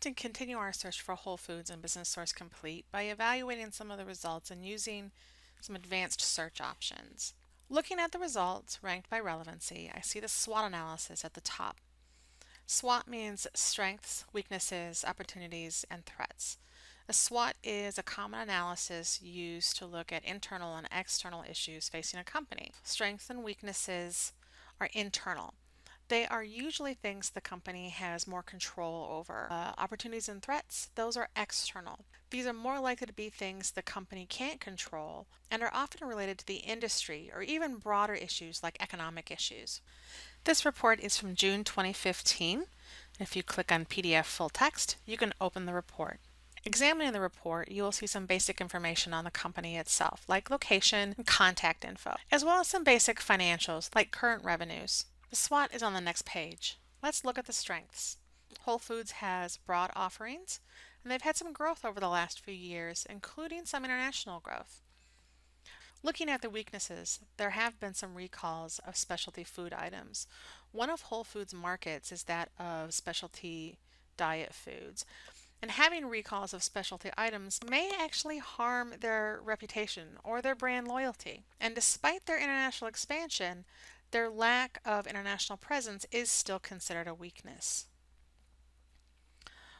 like to continue our search for Whole Foods and Business Source Complete by evaluating some of the results and using some advanced search options. Looking at the results ranked by relevancy, I see the SWOT analysis at the top. SWOT means strengths, weaknesses, opportunities, and threats. A SWOT is a common analysis used to look at internal and external issues facing a company. Strengths and weaknesses are internal. They are usually things the company has more control over. Opportunities and threats, those are external. These are more likely to be things the company can't control and are often related to the industry or even broader issues like economic issues. This report is from June 2015. If you click on PDF full text, you can open the report. Examining the report, you will see some basic information on the company itself, like location and contact info, as well as some basic financials, like current revenues. The SWOT is on the next page. Let's look at the strengths. Whole Foods has broad offerings, and they've had some growth over the last few years, including some international growth. Looking at the weaknesses, there have been some recalls of specialty food items. One of Whole Foods' markets is that of specialty diet foods. And having recalls of specialty items may actually harm their reputation or their brand loyalty. And despite their international expansion, their lack of international presence is still considered a weakness.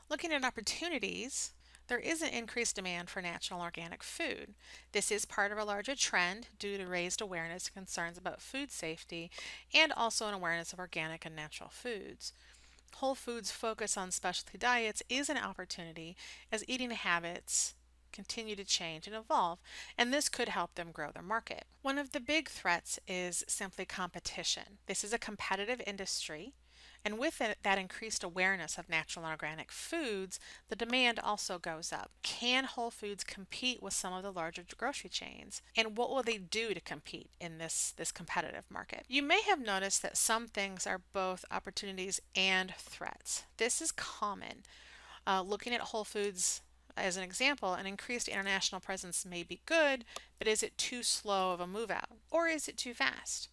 Looking at opportunities, there is an increased demand for natural and organic food. This is part of a larger trend due to raised awareness and concerns about food safety and also an awareness of organic and natural foods. Whole Foods' focus on specialty diets is an opportunity as eating habits continue to change and evolve, and this could help them grow their market. One of the big threats is simply competition. This is a competitive industry, and with it, that increased awareness of natural and organic foods, the demand also goes up. Can Whole Foods compete with some of the larger grocery chains? And what will they do to compete in this competitive market? You may have noticed that some things are both opportunities and threats. This is common. Looking at Whole Foods as an example, an increased international presence may be good, but is it too slow of a move out? Or is it too fast?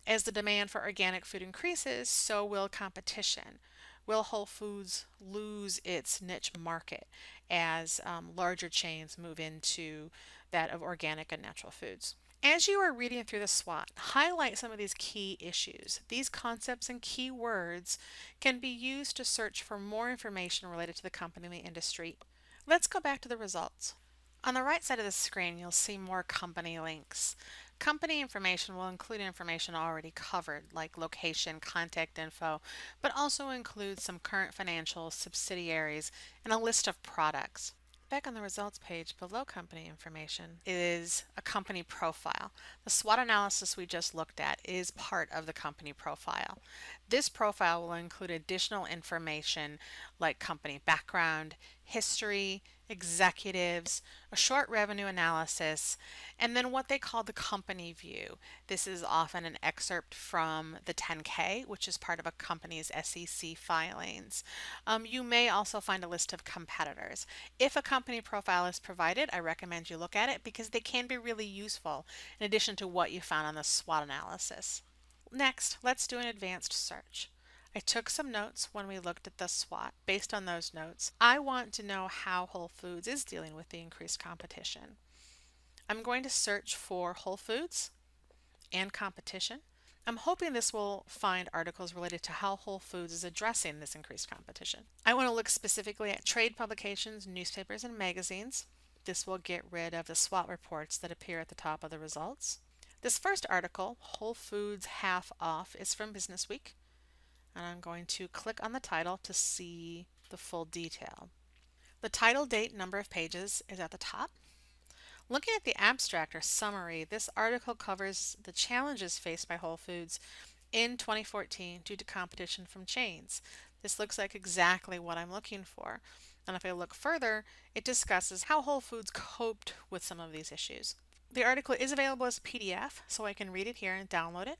As the demand for organic food increases, so will competition. Will Whole Foods lose its niche market as larger chains move into that of organic and natural foods? As you are reading through the SWOT, highlight some of these key issues. These concepts and key words can be used to search for more information related to the company and the industry. Let's go back to the results. On the right side of the screen, you'll see more company links. Company information will include information already covered, like location, contact info, but also includes some current financials, subsidiaries, and a list of products. Back on the results page below company information is a company profile. The SWOT analysis we just looked at is part of the company profile. This profile will include additional information like company background, history, executives, a short revenue analysis, and then what they call the company view. This is often an excerpt from the 10K, which is part of a company's SEC filings. You may also find a list of competitors. If a company profile is provided, I recommend you look at it because they can be really useful in addition to what you found on the SWOT analysis. Next, let's do an advanced search. I took some notes when we looked at the SWOT. Based on those notes, I want to know how Whole Foods is dealing with the increased competition. I'm going to search for Whole Foods and competition. I'm hoping this will find articles related to how Whole Foods is addressing this increased competition. I want to look specifically at trade publications, newspapers, and magazines. This will get rid of the SWOT reports that appear at the top of the results. This first article, Whole Foods Half Off, is from Business Week, and I'm going to click on the title to see the full detail. The title, date, number of pages is at the top. Looking at the abstract or summary, this article covers the challenges faced by Whole Foods in 2014 due to competition from chains. This looks like exactly what I'm looking for. And if I look further, it discusses how Whole Foods coped with some of these issues. The article is available as a PDF, so I can read it here and download it.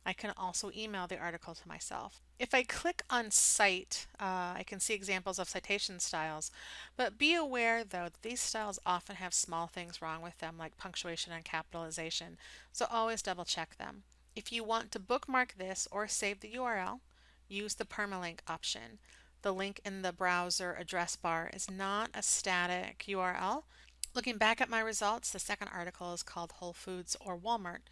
I can also email the article to myself. If I click on Cite, I can see examples of citation styles, but be aware though that these styles often have small things wrong with them like punctuation and capitalization, so always double check them. If you want to bookmark this or save the URL, use the permalink option. The link in the browser address bar is not a static URL. Looking back at my results, the second article is called Whole Foods or Walmart.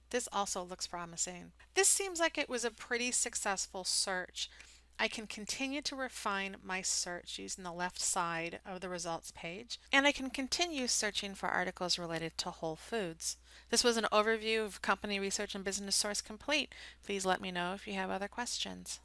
This also looks promising. This seems like it was a pretty successful search. I can continue to refine my search using the left side of the results page, and I can continue searching for articles related to Whole Foods. This was an overview of company research and business source complete. Please let me know if you have other questions.